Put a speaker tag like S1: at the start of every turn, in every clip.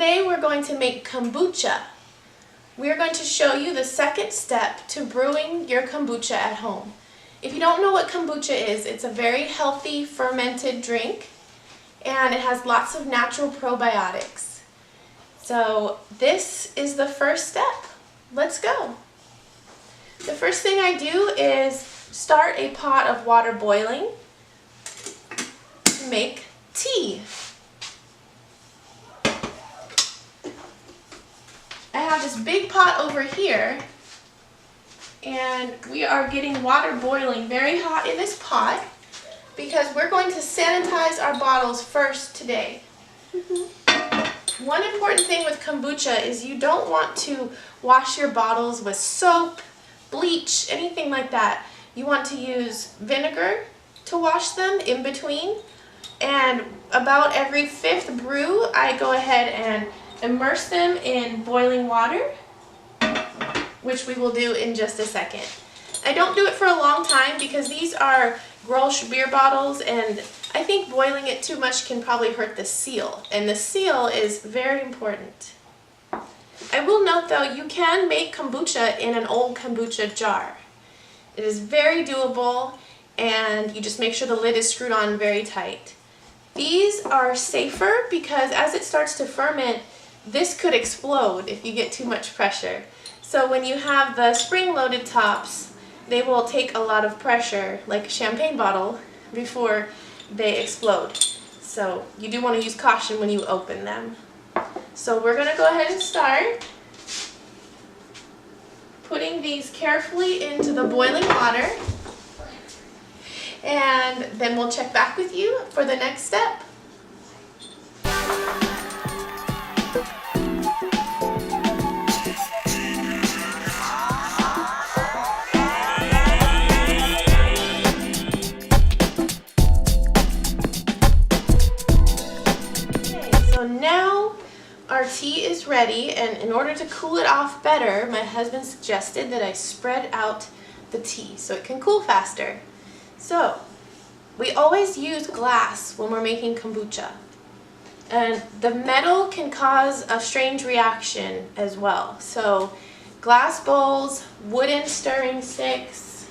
S1: Today we're going to make kombucha. We're going to show you the second step to brewing your kombucha at home. If you don't know what kombucha is, it's a very healthy fermented drink and it has lots of natural probiotics. So this is the first step. Let's go. The first thing I do is start a pot of water boiling to make tea. I have this big pot over here and we are getting water boiling very hot in this pot because we're going to sanitize our bottles first today. One important thing with kombucha is you don't want to wash your bottles with soap, bleach, anything like that. You want to use vinegar to wash them in between, and about every 5th brew I go ahead and immerse them in boiling water, which we will do in just a second. I don't do it for a long time because these are Grolsch beer bottles and I think boiling it too much can probably hurt the seal, and the seal is very important. I will note though, you can make kombucha in an old kombucha jar. It is very doable and you just make sure the lid is screwed on very tight. These are safer because as it starts to ferment, this could explode if you get too much pressure. So when you have the spring-loaded tops, they will take a lot of pressure, like a champagne bottle, before they explode. So you do want to use caution when you open them. So we're going to go ahead and start putting these carefully into the boiling water, and then we'll check back with you for the next step. So now our tea is ready, and in order to cool it off better, my husband suggested that I spread out the tea so it can cool faster. So we always use glass when we're making kombucha, and the metal can cause a strange reaction as well. So glass bowls, wooden stirring sticks.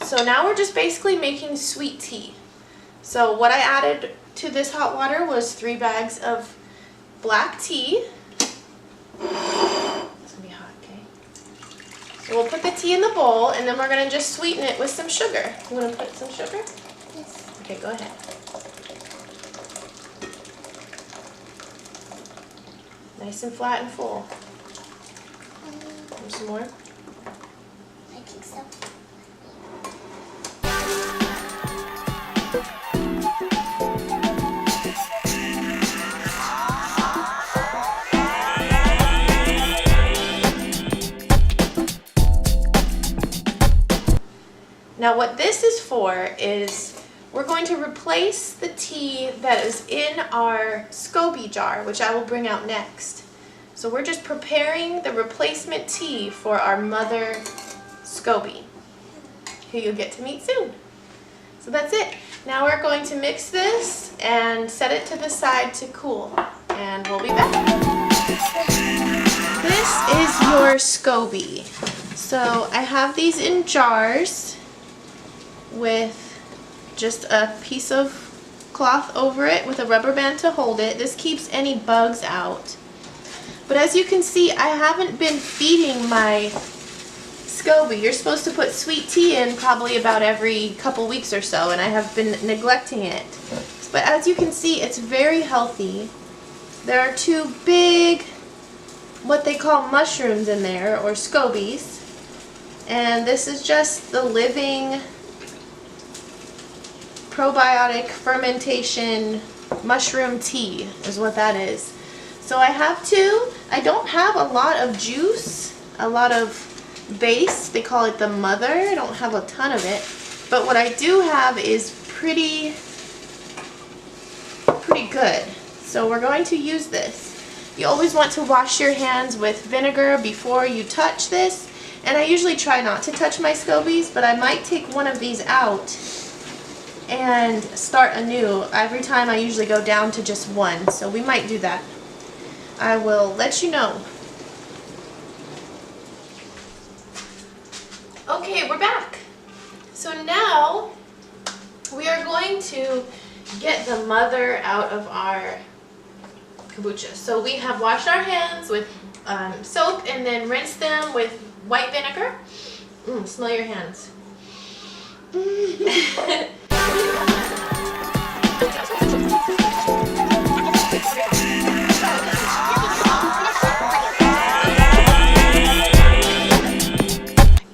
S1: So now we're just basically making sweet tea. So what I added to this hot water was 3 bags of black tea. It's gonna be hot, okay? So we'll put the tea in the bowl and then we're gonna just sweeten it with some sugar. You wanna put some sugar? Yes. Okay, go ahead. Nice and flat and full. Some more?
S2: I think so.
S1: Now what this is for is we're going to replace the tea that is in our Scobie jar, which I will bring out next. So we're just preparing the replacement tea for our mother Scobie, who you'll get to meet soon. So that's it. Now we're going to mix this and set it to the side to cool, and we'll be back. This is your Scobie. So I have these in jars with just a piece of cloth over it with a rubber band to hold it. This keeps any bugs out. But as you can see, I haven't been feeding my Scobie. You're supposed to put sweet tea in probably about every couple weeks or so, and I have been neglecting it. But as you can see, it's very healthy. There are 2 big, what they call mushrooms in there, or scobies. And this is just the living probiotic fermentation mushroom tea is what that is. So I have 2. I don't have a lot of juice, a lot of base. They call it the mother. I don't have a ton of it. But what I do have is pretty good. So we're going to use this. You always want to wash your hands with vinegar before you touch this. And I usually try not to touch my Scobies, but I might take one of these out and start anew. Every time I usually go down to just one, so we might do that. I will let you know. Okay, we're back. So now we are going to get the mother out of our kombucha. So we have washed our hands with soap and then rinsed them with white vinegar. Smell your hands.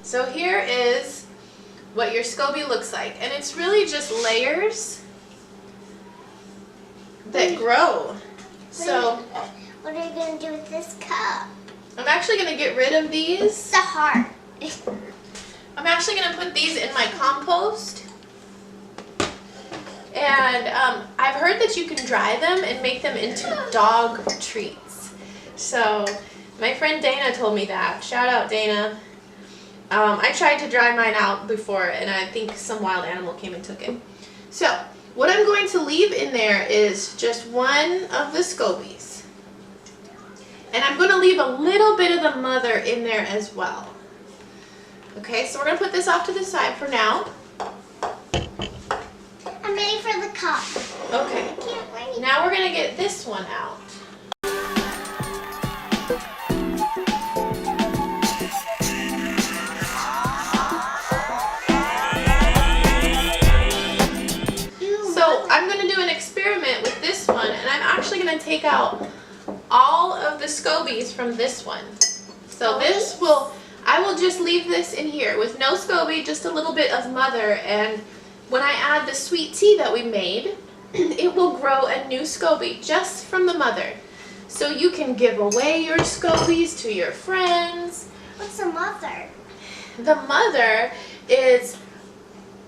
S1: So here is what your Scobie looks like, and it's really just layers that grow. So
S2: what are you going to do with this cup?
S1: I'm actually going to get rid of these.
S2: The heart.
S1: I'm actually going to put these in my compost. And I've heard that you can dry them and make them into dog treats. So my friend Dana told me that. Shout out Dana. I tried to dry mine out before, and I think some wild animal came and took it. So what I'm going to leave in there is just one of the Scobies. And I'm going to leave a little bit of the mother in there as well. Okay, so we're going to put this off to the side for now.
S2: I'm ready for the cup.
S1: Okay,
S2: I can't wait.
S1: now we're going to get this one out. So I'm going to do an experiment with this one, and I'm actually going to take out all of the Scobies from this one. So this will, I will just leave this in here with no Scobie, just a little bit of mother, and when I add the sweet tea that we made, it will grow a new Scobie just from the mother. So you can give away your Scobies to your friends.
S2: What's the mother?
S1: The mother is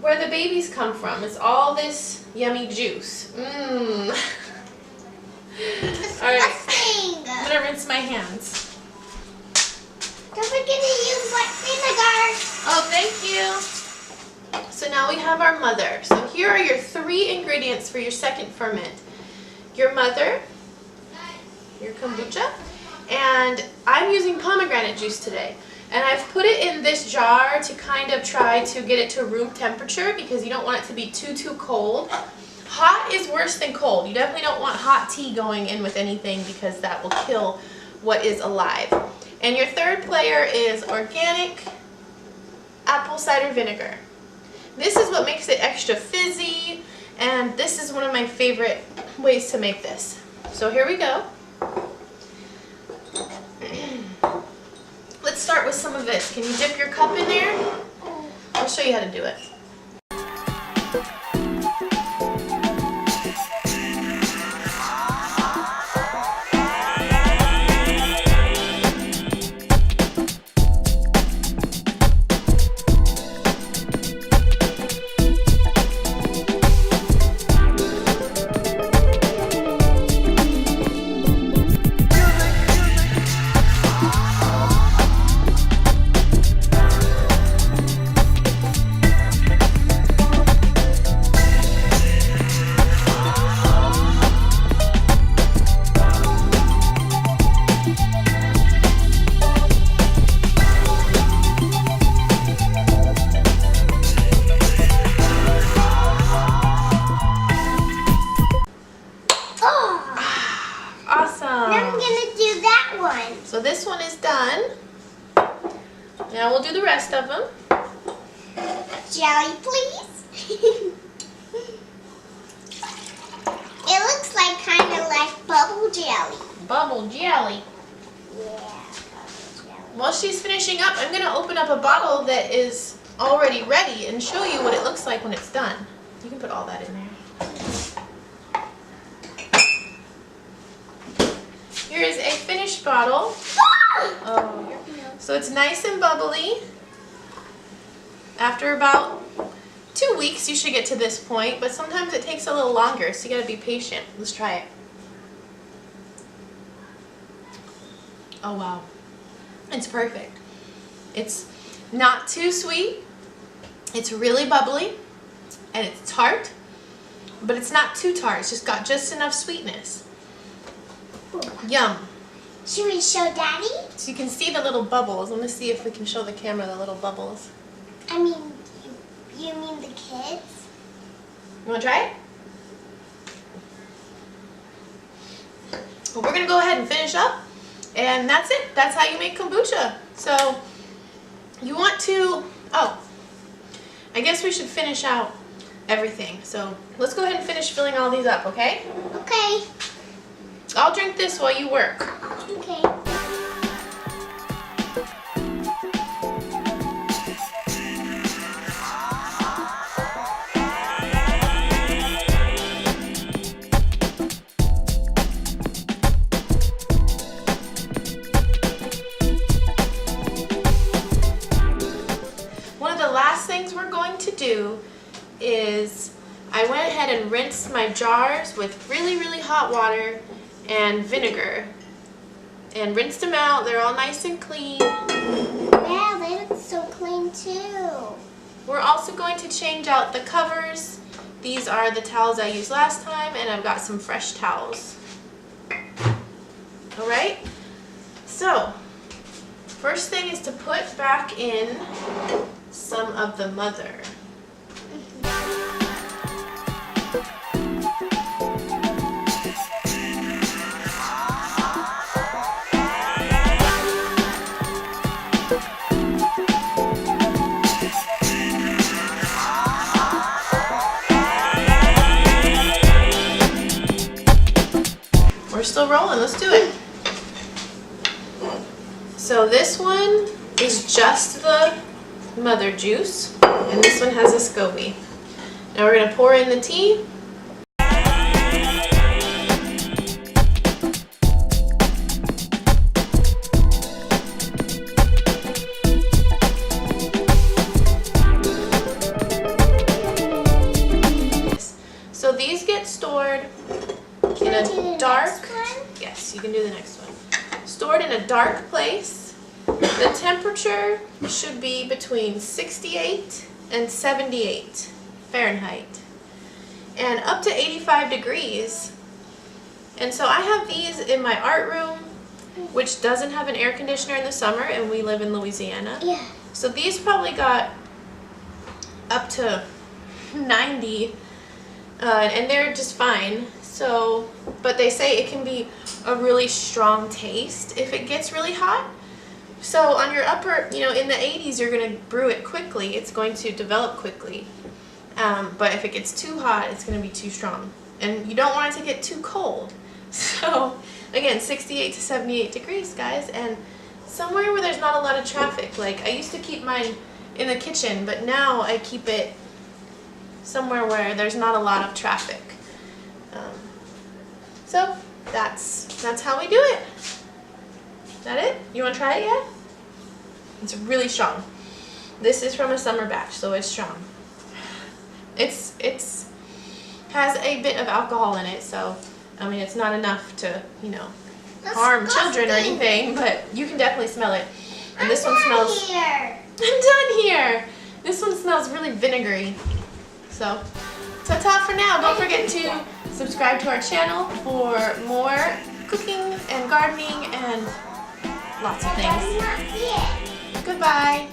S1: where the babies come from. It's all this yummy juice. Mmm. Alright, I'm going to rinse my hands.
S2: Don't forget to use white vinegar.
S1: Oh, thank you. So now we have our mother. So here are your 3 ingredients for your second ferment. Your mother, your kombucha, and I'm using pomegranate juice today. And I've put it in this jar to kind of try to get it to room temperature because you don't want it to be too cold. Hot is worse than cold. You definitely don't want hot tea going in with anything because that will kill what is alive. And your third player is organic apple cider vinegar. This is what makes it extra fizzy, and this is one of my favorite ways to make this. So here we go. Let's start with some of this. Can you dip your cup in there? I'll show you how to do it. So this one is done. Now we'll do the rest of them.
S2: Jelly, please. It looks like kind of like bubble jelly.
S1: Bubble jelly.
S2: Yeah, bubble jelly.
S1: While she's finishing up, I'm going to open up a bottle that is already ready and show you what it looks like when it's done. You can put all that in there. Here is a finished bottle. Oh, so it's nice and bubbly. After about 2 weeks, you should get to this point, but sometimes it takes a little longer, so you gotta be patient. Let's try it. Oh wow, it's perfect. It's not too sweet, it's really bubbly, and it's tart. but it's not too tart. It's just got just enough sweetness. Yum.
S2: Should we show Daddy?
S1: So you can see the little bubbles. Let me see if we can show the camera the little bubbles.
S2: I mean, you mean the kids?
S1: You want to try it? Well, we're going to go ahead and finish up. And that's it. That's how you make kombucha. So you want to, I guess we should finish out everything. So let's go ahead and finish filling all these up, okay?
S2: Okay.
S1: I'll drink this while you work.
S2: Okay.
S1: One of the last things we're going to do is I went ahead and rinsed my jars with really, really hot water and vinegar and rinsed them out. They're all nice and clean.
S2: Yeah, they look so clean too.
S1: We're also going to change out the covers. These are the towels I used last time, and I've got some fresh towels. Alright, so first thing is to put back in some of the mother. We're still rolling, let's do it. So this one is just the mother juice, and this one has a Scobie. Now we're going to pour in the tea. So these get stored in a dark, yes, you can do the next one. Stored in a dark place. The temperature should be between 68 and 78 Fahrenheit and up to 85 degrees. And so I have these in my art room, which doesn't have an air conditioner in the summer, and we live in Louisiana.
S2: Yeah.
S1: So these probably got up to 90 and they're just fine. So, but they say it can be a really strong taste if it gets really hot. So on your upper, in the 80s, you're going to brew it quickly. It's going to develop quickly. But if it gets too hot, it's going to be too strong. And you don't want it to get too cold. So again, 68 to 78 degrees, guys. And somewhere where there's not a lot of traffic. Like I used to keep mine in the kitchen, but now I keep it somewhere where there's not a lot of traffic. So that's how we do it. Is that it? You want to try it yet? It's really strong. This is from a summer batch, so it's strong. It's has a bit of alcohol in it, so I mean it's not enough to harm children or anything, but you can definitely smell it. And this one smells.
S2: Here.
S1: I'm done here. This one smells really vinegary. So ta-ta for now. Don't forget to subscribe to our channel for more cooking and gardening and lots of things. Goodbye.